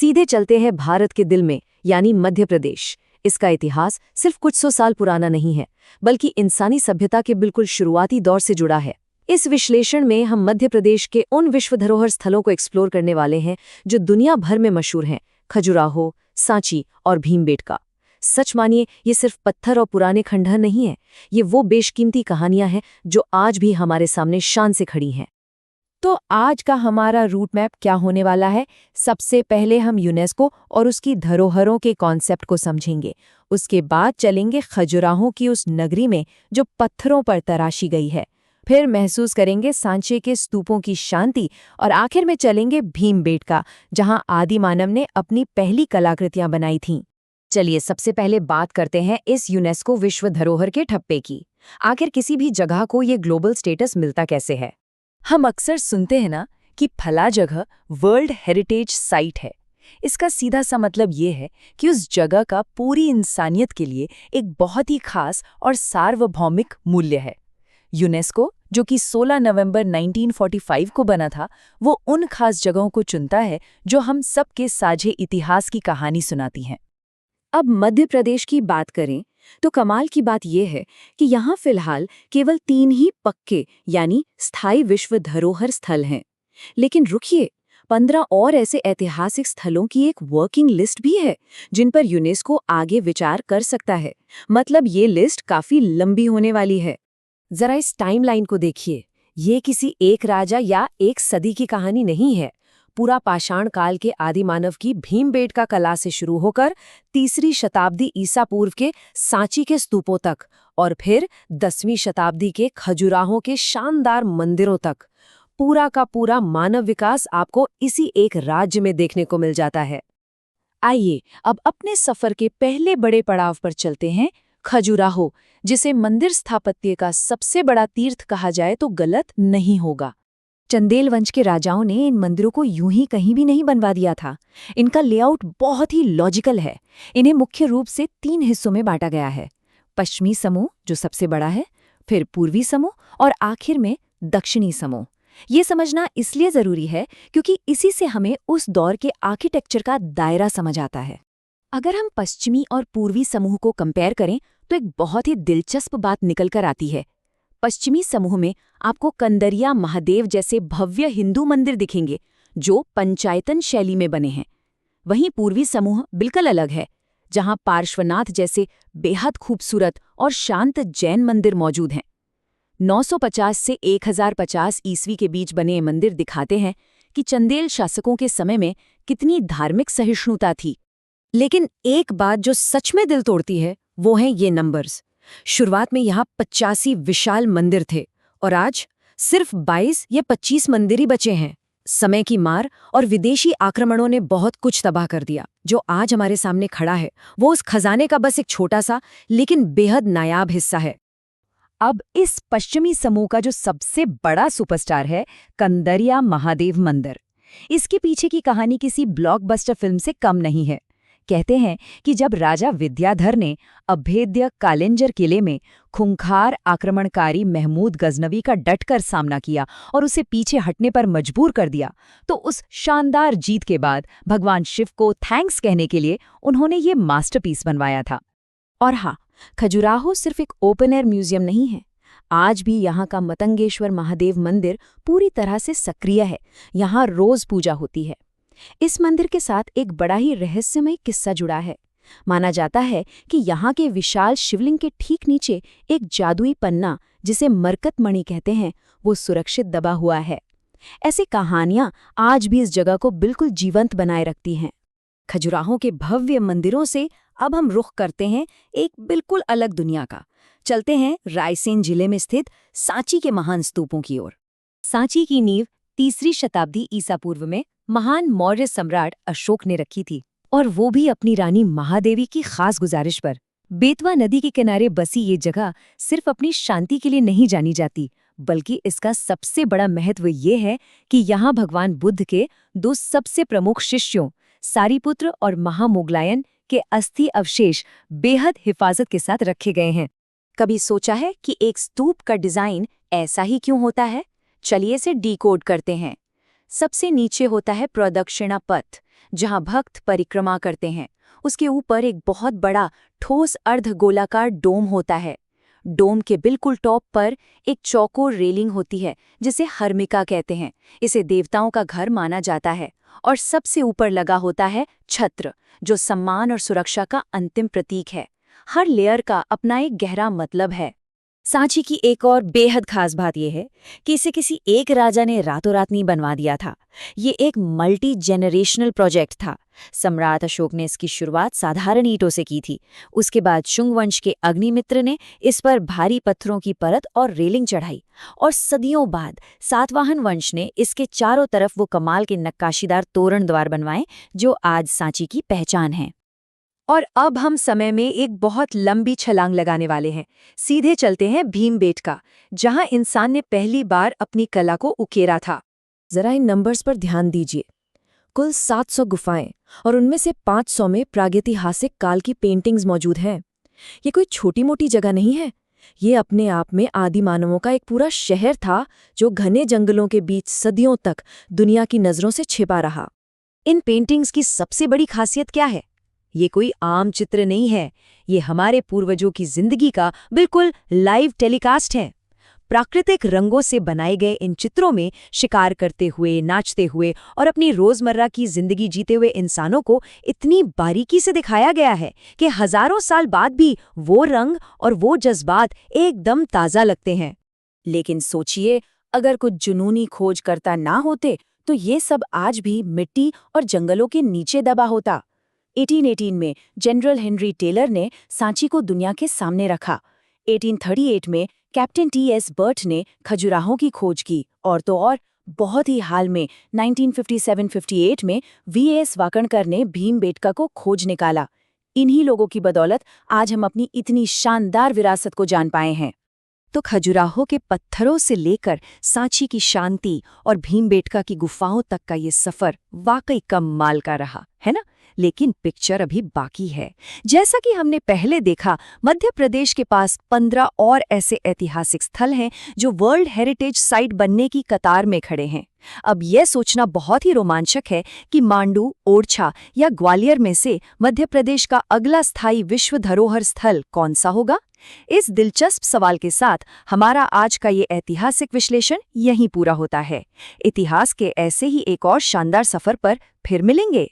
सीधे चलते हैं भारत के दिल में, यानी मध्य प्रदेश। इसका इतिहास सिर्फ कुछ सौ साल पुराना नहीं है, बल्कि इंसानी सभ्यता के बिल्कुल शुरुआती दौर से जुड़ा है। इस विश्लेषण में हम मध्य प्रदेश के उन विश्व धरोहर स्थलों को एक्सप्लोर करने वाले हैं जो दुनिया भर में मशहूर हैं: खजुराहो, सांची और भीमबेटका। सच मानिए, ये सिर्फ पत्थर और पुराने खंडहर नहीं है, ये वो बेशकीमती कहानियां हैं जो आज भी हमारे सामने शान से खड़ी हैं। तो आज का हमारा रूट मैप क्या होने वाला है? सबसे पहले हम यूनेस्को और उसकी धरोहरों के कॉन्सेप्ट को समझेंगे। उसके बाद चलेंगे खजुराहो की उस नगरी में जो पत्थरों पर तराशी गई है। फिर महसूस करेंगे सांचे के स्तूपों की शांति और आखिर में चलेंगे भीमबेटका, जहां आदि मानव ने अपनी पहली कलाकृतियां बनाई थीं। चलिए सबसे पहले बात करते हैं इस यूनेस्को विश्व धरोहर के ठप्पे की। आखिर किसी भी जगह को ये ग्लोबल स्टेटस मिलता कैसे है? हम अक्सर सुनते हैं ना कि फला जगह वर्ल्ड हेरिटेज साइट है। इसका सीधा सा मतलब ये है कि उस जगह का पूरी इंसानियत के लिए एक बहुत ही खास और सार्वभौमिक मूल्य है। यूनेस्को, जो कि 16 नवंबर 1945 को बना था, वो उन खास जगहों को चुनता है जो हम सबके साझे इतिहास की कहानी सुनाती हैं। अब मध्य प्रदेश की बात करें तो कमाल की बात यह है कि यहाँ फिलहाल केवल 3 ही पक्के यानी स्थायी विश्व धरोहर स्थल हैं। लेकिन रुकिए, 15 और ऐसे ऐतिहासिक स्थलों की एक वर्किंग लिस्ट भी है जिन पर यूनेस्को आगे विचार कर सकता है। मतलब ये लिस्ट काफी लंबी होने वाली है। जरा इस टाइमलाइन को देखिए। ये किसी एक राजा या एक सदी की कहानी नहीं है। पूरा पाषाण काल के आदिमानव की भीमबेटका कला से शुरू होकर 3री शताब्दी ईसा पूर्व के सांची के स्तूपों तक और फिर 10वीं शताब्दी के खजुराहों के शानदार मंदिरों तक, पूरा का पूरा मानव विकास आपको इसी एक राज्य में देखने को मिल जाता है। आइए अब अपने सफर के पहले बड़े पड़ाव पर चलते हैं, खजुराहो, जिसे मंदिर स्थापत्य का सबसे बड़ा तीर्थ कहा जाए तो गलत नहीं होगा। चंदेल वंश के राजाओं ने इन मंदिरों को यूं ही कहीं भी नहीं बनवा दिया था। इनका लेआउट बहुत ही लॉजिकल है। इन्हें मुख्य रूप से 3 हिस्सों में बांटा गया है: पश्चिमी समूह, जो सबसे बड़ा है, फिर पूर्वी समूह और आखिर में दक्षिणी समूह। ये समझना इसलिए जरूरी है क्योंकि इसी से हमें उस दौर के आर्किटेक्चर का दायरा समझ आता है। अगर हम पश्चिमी और पूर्वी समूह को कंपेयर करें तो एक बहुत ही दिलचस्प बात निकल कर आती है। पश्चिमी समूह में आपको कंदरिया महादेव जैसे भव्य हिंदू मंदिर दिखेंगे जो पंचायतन शैली में बने हैं। वहीं पूर्वी समूह बिल्कुल अलग है, जहां पार्श्वनाथ जैसे बेहद खूबसूरत और शांत जैन मंदिर मौजूद हैं। 950 से 1050 ईस्वी के बीच बने ये मंदिर दिखाते हैं कि चंदेल शासकों के समय में कितनी धार्मिक सहिष्णुता थी। लेकिन एक बात जो सच में दिल तोड़ती है वो है ये नंबर्स। शुरुआत में यहाँ 85 विशाल मंदिर थे और आज सिर्फ 22 या 25 मंदिर ही बचे हैं। समय की मार और विदेशी आक्रमणों ने बहुत कुछ तबाह कर दिया। जो आज हमारे सामने खड़ा है वो उस खजाने का बस एक छोटा सा लेकिन बेहद नायाब हिस्सा है। अब इस पश्चिमी समूह का जो सबसे बड़ा सुपरस्टार है, कंदरिया महादेव मंदिर, इसके पीछे की कहानी किसी ब्लॉकबस्टर फिल्म से कम नहीं है। कहते हैं कि जब राजा विद्याधर ने अभेद्य कालिंजर किले में खूंखार आक्रमणकारी महमूद गजनवी का डटकर सामना किया और उसे पीछे हटने पर मजबूर कर दिया, तो उस शानदार जीत के बाद भगवान शिव को थैंक्स कहने के लिए उन्होंने ये मास्टरपीस बनवाया था। और हाँ, खजुराहो सिर्फ एक ओपन एयर म्यूजियम नहीं है। आज भी यहाँ का मतंगेश्वर महादेव मंदिर पूरी तरह से सक्रिय है। यहाँ रोज पूजा होती है। इस मंदिर के साथ एक बड़ा ही रहस्यमय किस्सा जुड़ा है। माना जाता है कि यहाँ के विशाल शिवलिंग के ठीक नीचे एक जादुई पन्ना, जिसे मरकत मणि कहते हैं, वो सुरक्षित दबा हुआ है। ऐसी कहानियां आज भी इस जगह को बिल्कुल जीवंत बनाए रखती हैं। खजुराहो के भव्य मंदिरों से अब हम रुख करते हैं एक बिल्कुल अलग दुनिया का। चलते हैं रायसेन जिले में स्थित सांची के महान स्तूपों की ओर। सांची की नींव 3री शताब्दी ईसा पूर्व में महान मौर्य सम्राट अशोक ने रखी थी, और वो भी अपनी रानी महादेवी की खास गुजारिश पर। बेतवा नदी के किनारे बसी ये जगह सिर्फ अपनी शांति के लिए नहीं जानी जाती, बल्कि इसका सबसे बड़ा महत्व ये है कि यहाँ भगवान बुद्ध के 2 सबसे प्रमुख शिष्यों सारिपुत्र और महामोगलायन के अस्थि अवशेष बेहद हिफाजत के साथ रखे गए हैं। कभी सोचा है कि एक स्तूप का डिजाइन ऐसा ही क्यों होता है? चलिए इसे डिकोड करते हैं। सबसे नीचे होता है प्रदक्षिणा पथ, जहां भक्त परिक्रमा करते हैं। उसके ऊपर एक बहुत बड़ा ठोस अर्धगोलाकार डोम होता है। डोम के बिल्कुल टॉप पर एक चौकोर रेलिंग होती है, जिसे हर्मिका कहते हैं। इसे देवताओं का घर माना जाता है। और सबसे ऊपर लगा होता है छत्र, जो सम्मान और सुरक्षा का अंतिम प्रतीक है। हर लेयर का अपना एक गहरा मतलब है। सांची की एक और बेहद खास बात यह है कि इसे किसी एक राजा ने रातों रात नहीं बनवा दिया था। ये एक मल्टी जेनरेशनल प्रोजेक्ट था। सम्राट अशोक ने इसकी शुरुआत साधारण ईंटों से की थी। उसके बाद शुंग वंश के अग्निमित्र ने इस पर भारी पत्थरों की परत और रेलिंग चढ़ाई, और सदियों बाद सातवाहन वंश ने इसके चारों तरफ वो कमाल के नक्काशीदार तोरण द्वार बनवाए जो आज सांची की पहचान है। और अब हम समय में एक बहुत लंबी छलांग लगाने वाले हैं। सीधे चलते हैं भीमबेटका, जहां इंसान ने पहली बार अपनी कला को उकेरा था। जरा इन नंबर्स पर ध्यान दीजिए। कुल 700 गुफाएं, और उनमें से 500 में प्रागैतिहासिक काल की पेंटिंग्स मौजूद हैं। ये कोई छोटी मोटी जगह नहीं है। ये अपने आप में आदि मानवों का एक पूरा शहर था, जो घने जंगलों के बीच सदियों तक दुनिया की नजरों से छिपा रहा। इन पेंटिंग्स की सबसे बड़ी खासियत क्या है? ये कोई आम चित्र नहीं है। ये हमारे पूर्वजों की जिंदगी का बिल्कुल लाइव टेलीकास्ट है। प्राकृतिक रंगों से बनाए गए इन चित्रों में शिकार करते हुए, नाचते हुए और अपनी रोजमर्रा की जिंदगी जीते हुए इंसानों को इतनी बारीकी से दिखाया गया है कि हजारों साल बाद भी वो रंग और वो जज्बात एकदम ताज़ा लगते हैं। लेकिन सोचिए, अगर कुछ जुनूनी खोजकर्ता ना होते तो ये सब आज भी मिट्टी और जंगलों के नीचे दबा होता। 1818 में जनरल हेनरी टेलर ने सांची को दुनिया के सामने रखा। 1838 में कैप्टन टी.एस. बर्ट ने खजुराहों की खोज की, और तो और बहुत ही हाल में 1957-58 में वी.एस. वाकणकर ने भीमबेटका को खोज निकाला। इन्हीं लोगों की बदौलत आज हम अपनी इतनी शानदार विरासत को जान पाए हैं। तो खजुराहो के पत्थरों से लेकर सांची की शांति और भीमबेटका की गुफाओं तक का ये सफर वाकई कमाल का रहा, है ना? लेकिन पिक्चर अभी बाकी है। जैसा कि हमने पहले देखा, मध्य प्रदेश के पास 15 और ऐसे ऐतिहासिक स्थल हैं जो वर्ल्ड हेरिटेज साइट बनने की कतार में खड़े हैं। अब यह सोचना बहुत ही रोमांचक है कि मांडू, ओरछा या ग्वालियर में से मध्य प्रदेश का अगला स्थायी विश्व धरोहर स्थल कौन सा होगा? इस दिलचस्प सवाल के साथ हमारा आज का ये ऐतिहासिक विश्लेषण यहीं पूरा होता है। इतिहास के ऐसे ही एक और शानदार सफर पर फिर मिलेंगे।